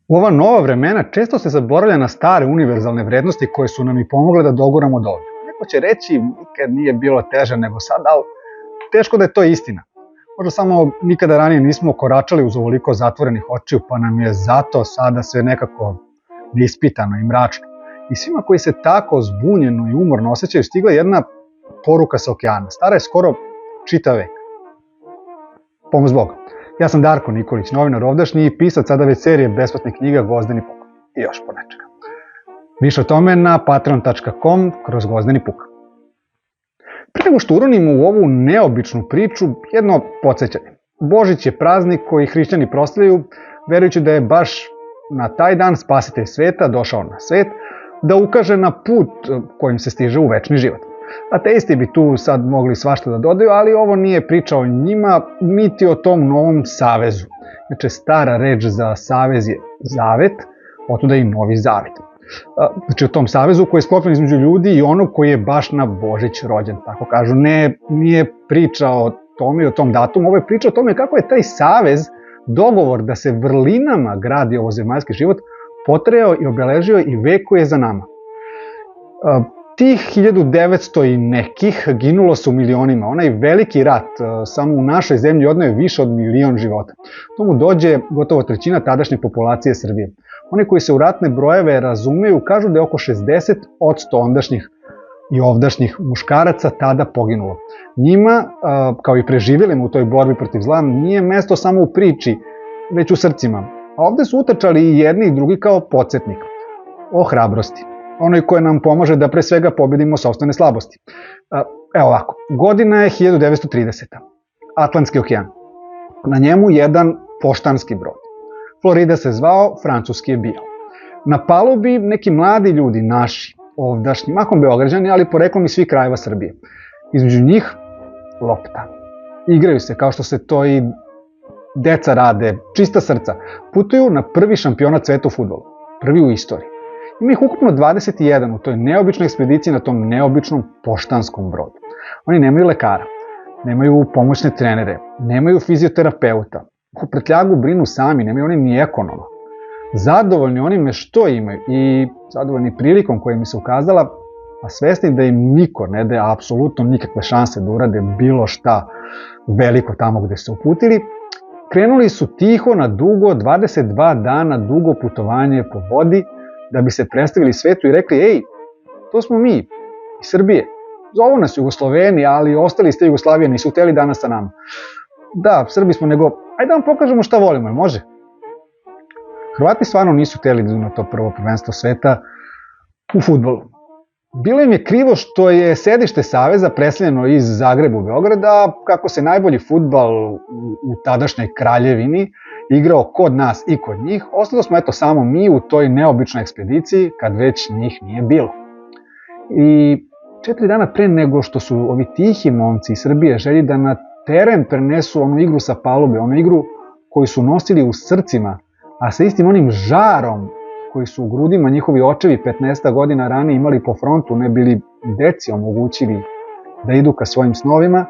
U ova nova vremena često se zaboravlja na stare univerzalne vrednosti koje su nam i pomogle da doguramo do ovde. Neko će reći nikad nije bilo teže nego sad, ali teško da je to istina. Možda samo nikada ranije nismo koračali uz ovoliko zatvorenih očiju, pa nam je zato sada sve nekako neispitano i mračno. I svima koji se tako zbunjeno i umorno osjećaju stigla jedna poruka sa okeana. Stara je skoro čitav vek. Pomoz Boga. Ja sam Darko Nikolić, novinar ovdašnji i pisac sada već serije besplatnih knjiga Gvozdeni puk. I još ponečega. Više o tome na patreon.com/Gvozdeni puk. Pre nego što uronimo u ovu neobičnu priču, jedno podsjećanje. Božić je praznik koji hrišćani proslavljaju, verujući da je baš na taj dan spasitelj sveta došao na svet, da ukaže na put kojim se stiže u večni život. Ateisti bi tu sad mogli svašta da dodaju, ali ovo nije priča o njima, niti o tom novom savezu. Znači, stara reč za savez je zavet, otuda i novi zavet. Znači, o tom savezu koji je sklopljen između ljudi i onog koji je baš na Božić rođen, tako kažu. Nije priča o tome i o tom datumu, ovo je priča o tome kako je taj savez, dogovor da se vrlinama gradi ovozemaljski život, potrajao i obeležio i vekuje za nama. Tih 1900 i nekih ginulo su milionima. Onaj veliki rat samo u našoj zemlji odneo je više od 1.000.000 života. Tomu dođe gotovo trećina tadašnje populacije Srbije. Oni koji se u ratne brojeve razumeju kažu da je oko 60% ondašnjih i ovdašnjih muškaraca tada poginulo. Njima, kao i preživjelima u toj borbi protiv zla, nije mesto samo u priči, već u srcima. A ovde su utrčali i jedni i drugi kao podsjetnik o hrabrosti. Onoj koja nam pomaže da pre svega pobedimo sopstvene slabosti. Evo ovako, godina je 1930. Atlantski okean. Na njemu jedan poštanski brod. Florida se zvao, francuski je bio. Na palubi neki mladi ljudi, naši, ovdašnji, mahom Beograđani, ali poreklom iz svih krajeva Srbije. Između njih lopta. Igraju se kao što se to i deca rade, čista srca. Putuju na prvi šampionat sveta u fudbalu. Prvi u istoriji. Ima ih ukupno 21 u toj neobičnoj ekspediciji na tom neobičnom poštanskom brodu. Oni nemaju lekara, nemaju pomoćne trenere, nemaju fizioterapeuta. U prtljagu brinu sami, nemaju oni ni ekonoma. Zadovoljni onime što imaju i zadovoljni prilikom koja im se ukazala, a svesni da im niko ne daje apsolutno nikakve šanse da urade bilo šta veliko tamo gde se uputili, krenuli su tiho na dugo, 22 dana dugo putovanje po vodi, da bi se predstavili svetu i rekli, ej, to smo mi, iz Srbije. Zovu nas Jugosloveni, ali ostali iz te Jugoslavije nisu hteli danas sa nama. Da, Srbi smo, nego, ajde da vam pokažemo šta volimo, može? Hrvati stvarno nisu hteli da idu na to prvo prvenstvo sveta u fudbalu. Bilo im je krivo što je sedište Saveza preseljeno iz Zagreba u Beograd, a kako se najbolji fudbal u tadašnjoj kraljevini igrao kod nas i kod njih, ostalo smo eto samo mi u toj neobičnoj ekspediciji kad već njih nije bilo. I 4 dana pre nego što su ovi tihi momci iz Srbije želji da na teren prenesu onu igru sa palube, onu igru koju su nosili u srcima, a sa istim onim žarom koji su u grudima njihovi očevi 15 godina ranije imali po frontu, ne bili deci omogućili da idu ka svojim snovima.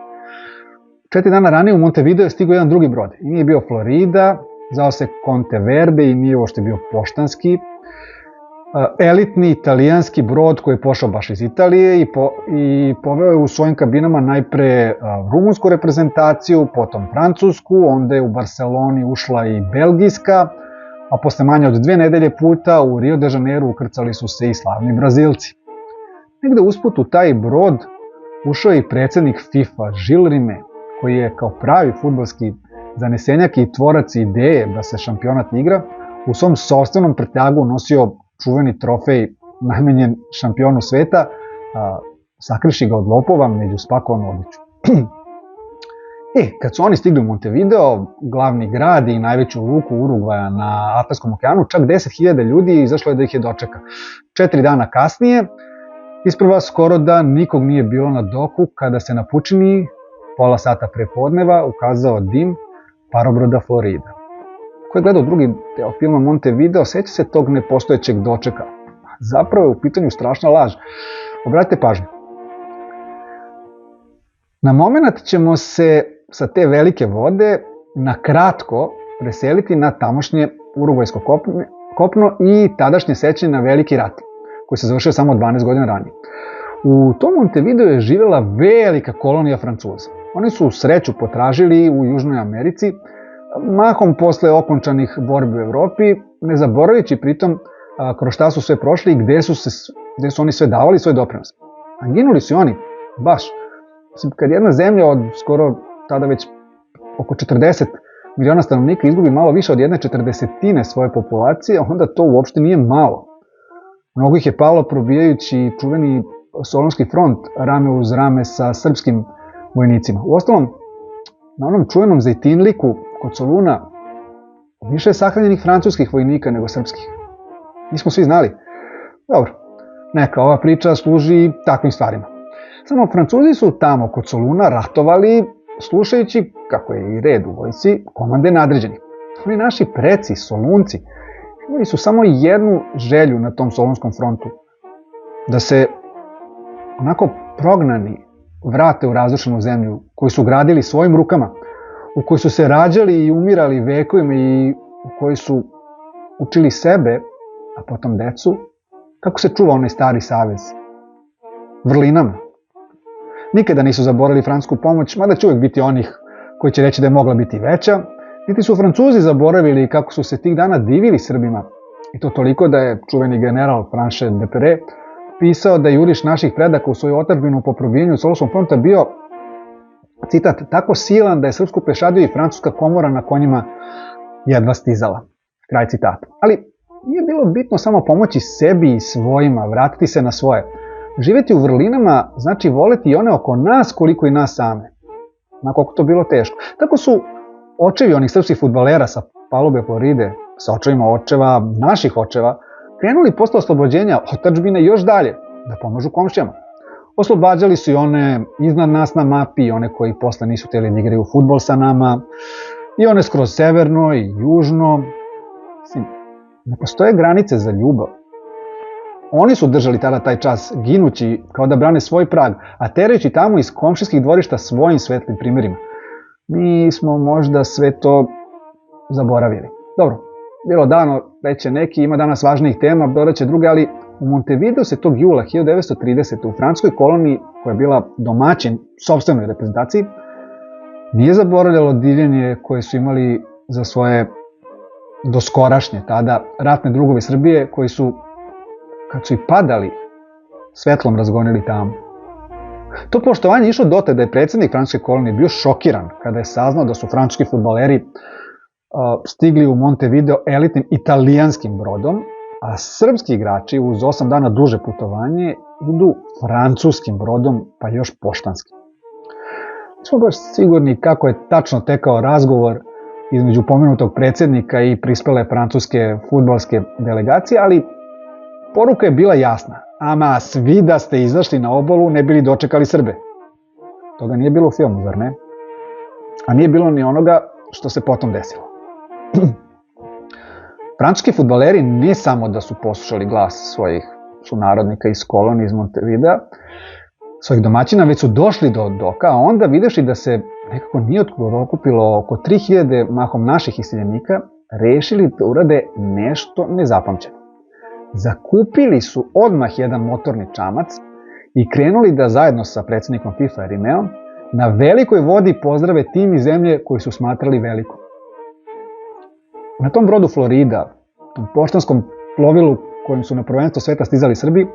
4 dana ranije u Montevideo je stigao jedan drugi brod. I nije bio Florida, zvao se Conte Verde i nije uopšte bio poštanski. Elitni italijanski brod koji je pošao baš iz Italije i poveo je u svojim kabinama najpre rumunsku reprezentaciju, potom francusku, onda je u Barceloni ušla i belgijska, a posle manje od 2 nedelje puta u Rio de Janeiro ukrcali su se i slavni Brazilci. Negde usput u taj brod ušao je i predsednik FIFA, Gilles Rimet, koji je kao pravi fudbalski zanesenjak i tvorac ideje da se šampionat igra, u svom sopstvenom prtljagu nosio čuveni trofej namenjen šampionu sveta, sakriši ga od lopova među spakovanu odliču. Kad su oni stigli u Montevideo, glavni grad i najveću luku Urugvaja na Atlantskom okeanu, čak 10.000 ljudi izašlo je da ih je dočeka. 4 dana kasnije, isprva skoro da nikog nije bilo na doku kada se na pučini, pola sata pre podneva, ukazao dim parobroda Florida. Ko je gledao drugi deo filma Montevideo, seća se tog nepostojećeg dočeka. Zapravo je u pitanju strašna laž. Obratite pažnju. Na moment ćemo se sa te velike vode na kratko preseliti na tamošnje urugvajsko kopno i tadašnje sećanje na Veliki rat, koji se završio samo 12 godina ranije. U tom Montevideo je živjela velika kolonija Francuza. Oni su sreću potražili u Južnoj Americi, mahom posle okončanih borbi u Evropi, ne zaboravljajući pritom kroz šta su sve prošli i gde su oni sve davali svoj doprinos. A ginuli su i oni, baš. Kad jedna zemlja od skoro tada već oko 40 miliona stanovnika izgubi malo više od 1/40 svoje populacije, onda to uopšte nije malo. Mnogo ih je palo probijajući čuveni Solunski front rame uz rame sa srpskim vojnicima. Uostalom, na onom čuvenom Zejtinliku kod Soluna više je sahranjenih francuskih vojnika nego srpskih. Nismo svi znali. Dobro, neka ova priča služi takvim stvarima. Samo Francuzi su tamo kod Soluna ratovali slušajući, kako je i red u vojsci, komande nadređenih. Oni naši preci, Solunci, imali su samo jednu želju na tom Solunskom frontu. Da se onako prognani vrate u razrušenu zemlju koju su gradili svojim rukama, u kojoj su se rađali i umirali vekovima i u kojoj su učili sebe, a potom decu, kako se čuva onaj stari savez. Vrlinama. Nikada nisu zaboravili francusku pomoć, mada će uvijek biti onih koji će reći da je mogla biti veća, niti su Francuzi zaboravili kako su se tih dana divili Srbima, i to toliko da je čuveni general Franche Depere pisao da je juriš naših predaka u svoju otadžbinu po probijanju Solunskog fronta bio, citat, tako silan da je srpsku pešadiju i francuska komora na konjima jedva stizala. Kraj citata. Ali nije bilo bitno samo pomoći sebi i svojima, vratiti se na svoje. Živjeti u vrlinama znači voleti i one oko nas koliko i nas same. Ma koliko to bilo teško. Tako su očevi onih srpskih fudbalera sa palube Floride, sa očevima očeva, naših očeva, krenuli posle oslobođenja otadžbine još dalje, da pomažu komšijama. Oslobađali su i one iznad nas na mapi, i one koji posle nisu htjeli da igraju fudbal sa nama, i one skroz severno i južno. Mislim, ne postoje granice za ljubav. Oni su držali tada taj čas ginući kao da brane svoj prag, a terajući tamo iz komšijskih dvorišta svojim svetlim primjerima. Mi smo možda sve to zaboravili. Dobro, bilo dano, već je neki, ima danas važnijih tema, dodaće druge, ali u Montevideo se tog jula 1930. u francuskoj koloniji, koja je bila domaćin sopstvenoj reprezentaciji, nije zaboravljalo divljenje koje su imali za svoje doskorašnje tada ratne drugovi Srbije, koji su, kad su i padali, svetlom razgonili tamo. To poštovanje išlo dotle da je predsjednik francuske kolonije bio šokiran kada je saznao da su francuski fudbaleri stigli u Montevideo elitnim italijanskim brodom, a srpski igrači uz 8 dana duže putovanje idu francuskim brodom, pa još poštanskim. Nismo baš sigurni kako je tačno tekao razgovor između pomenutog predsjednika i prispele francuske fudbalske delegacije, ali poruka je bila jasna. Ama svi da ste izašli na obalu ne bili dočekali Srbe. Toga nije bilo u filmu, zar ne? A nije bilo ni onoga što se potom desilo. Francuski fudbaleri ne samo da su poslušali glas svojih sunarodnika iz kolonije iz Montevidea, svojih domaćina, već su došli do doka, a onda videvši da se nekako nije okupilo oko 3000 mahom naših iseljenika, rešili da urade nešto nezapamćeno. Zakupili su odmah jedan motorni čamac i krenuli da zajedno sa predsjednikom FIFA Rimeom na velikoj vodi pozdrave tim iz zemlje koju su smatrali velikom. Na tom brodu Florida, tom poštanskom plovilu kojim su na prvenstvo sveta stizali Srbi,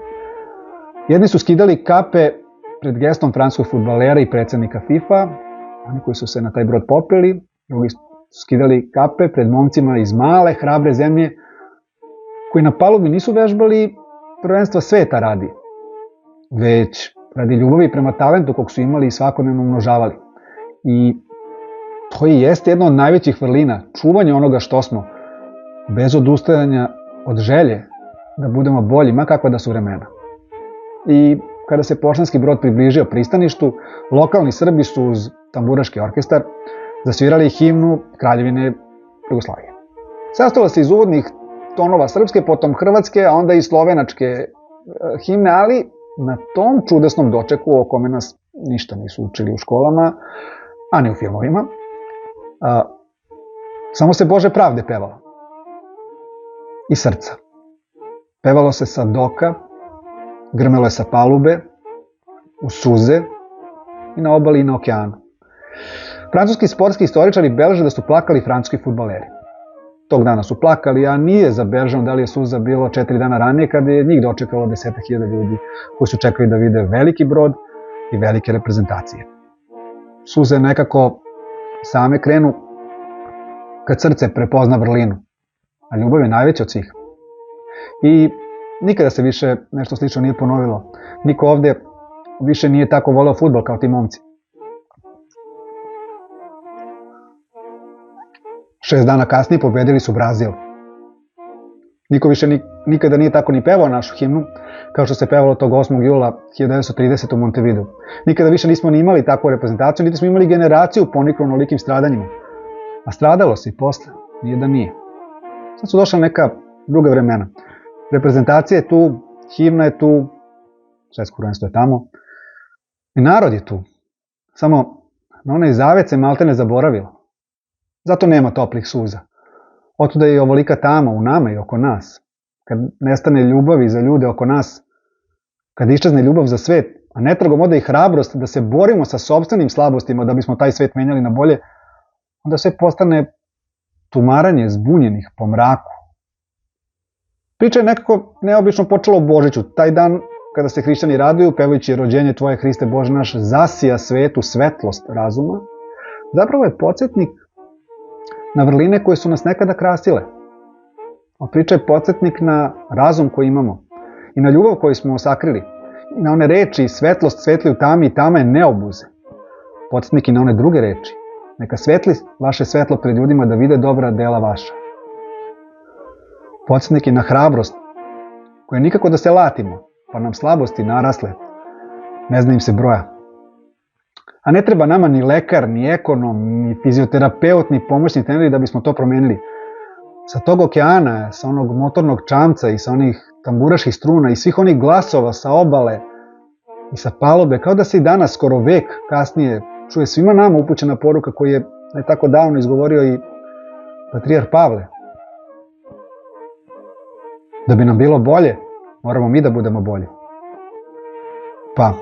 jedni su skidali kape pred gestom francuskog fudbalera i predsjednika FIFA, oni koji su se na taj brod popeli, drugi su skidali kape pred momcima iz male, hrabre zemlje, koji na palubi nisu vežbali prvenstva sveta radi, već radi ljubavi prema talentu kog su imali i svakodnevno umnožavali. I to i jeste jedna od najvećih vrlina, čuvanje onoga što smo, bez odustajanja od želje da budemo bolji, ma kakva da su vremena. I kada se poštanski brod približio pristaništu, lokalni Srbi su uz tamburaški orkestar zasvirali himnu Kraljevine Jugoslavije. Sastojala se iz uvodnih tonova srpske, potom hrvatske, a onda i slovenačke himne, ali na tom čudesnom dočeku o kome nas ništa nisu učili u školama, a ni u filmovima, samo se Bože pravde pevalo. i srca. Pevalo se sa doka, grmelo je sa palube, u suze i na obali i na okeanu. Francuski sportski istoričari beleže da su plakali francuski fudbaleri. Tog dana su plakali, a nije zabeleženo da li je suza bilo 4 dana ranije kada je njih dočekalo 10.000 ljudi koji su čekali da vide veliki brod i velike reprezentacije. Suze nekako same krenu kad srce prepozna vrlinu, a ljubav je najveća od svih. I nikada se više nešto slično nije ponovilo. Niko ovde više nije tako voleo fudbal kao ti momci. 6 dana kasnije pobedili su Brazil. Niko više nikada nije tako ni pevao našu himnu, kao što se pevalo tog 8. jula 1930. u Montevideu. Nikada više nismo ni imali takvu reprezentaciju, niti smo imali generaciju poniklu onolikim stradanjima. A stradalo se i posle, nije da nije. Sad su došla neka druga vremena. Reprezentacija je tu, himna je tu, svetsko prvenstvo je tamo, i narod je tu. Samo na onaj zavet se maltene zaboravilo. Zato nema toplih suza. Otuda je i ovolika tama u nama i oko nas. Kad nestane ljubavi za ljude oko nas, kad iščezne ljubav za svet, a netragom ode i hrabrost da se borimo sa sopstvenim slabostima da bismo taj svet menjali na bolje, onda sve postane tumaranje zbunjenih po mraku. Priča je nekako neobično počela u Božiću, taj dan kada se hrišćani raduju, pevajući rođenje Tvoje Hriste Bože naš, zasija svetu svetlost razuma, zapravo je podsjetnik na vrline koje su nas nekada krasile. A priča je podsjetnik na razum koji imamo i na ljubav koju smo sakrili, i na one reči svetlost svetli u tami i tama je neobuze. Podsjetnik i na one druge reči. Neka svetli vaše svetlo pred ljudima da vide dobra dela vaša. Podsjetnik i na hrabrost koje nikako da se latimo, pa nam slabosti narasle, ne zna im se broja. A ne treba nama ni lekar, ni ekonom, ni fizioterapeut, ni pomoćni treneri da bismo to promenili. Sa tog okeana, sa onog motornog čamca i sa onih tamburaških struna i svih onih glasova sa obale i sa palube, kao da se i danas, skoro vek kasnije, čuje svima nama upućena poruka koju je ne tako davno izgovorio i patrijarh Pavle. Da bi nam bilo bolje, moramo mi da budemo bolji. Pa,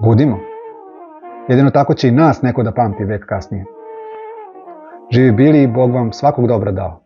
budimo. Jedino tako će i nas neko da pamti vek kasnije. Živi bili i Bog vam svakog dobra dao.